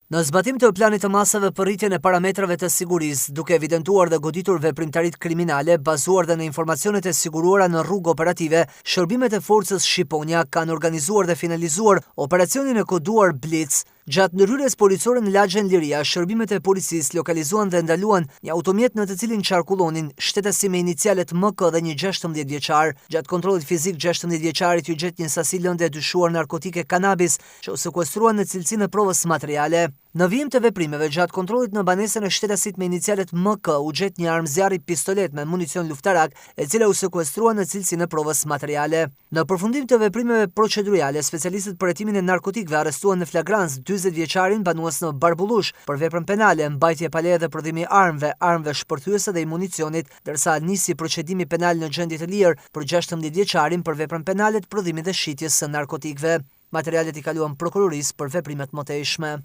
Në zbatim të planit të masave për rritjen e parametrave të sigurisë, duke evidentuar dhe goditur veprimtarit kriminale bazuar dhe në informacionet e siguruara në rrugë operative, shërbimet e forcës Shqiponia kanë organizuar dhe finalizuar operacionin e koduar Blitz. Gjatë ndërhyrjes policore në lagjen Liria, shërbimet e policisë lokalizuan dhe ndaluan një automjet në të cilin qarkullonin shtetësi me inicialet MK dhe një 16 vjeçar. Gjatë kontrollit fizik 16 vjeçarit u gjet një sasi lëndë e dyshuar narkotike kanabis që u sekuestruan në cilësinë e provës materiale. Në vijim të veprimeve, gjatë kontrollit në banesën e shtetasit me inicialet MK u gjet një armë zjarri pistolet me municion luftarak, e cila u sekuestrua në cilësinë e provës materiale. Në përfundim të veprimeve procedurale, specialistët për hetimin e narkotikëve arrestuan në flagrancë 40 vjeçarin banues në Barbullush për veprën penale, mbajtje pa leje dhe prodhimi armëve shpërthyese dhe i municionit, ndërsa nisi procedimi penal në gjendje të lirë për 16 vjeçarin për veprën penale të prodhimit dhe shitjes së narkotikëve. Materialet i kaluan prokurorisë për veprimet mëtejshme.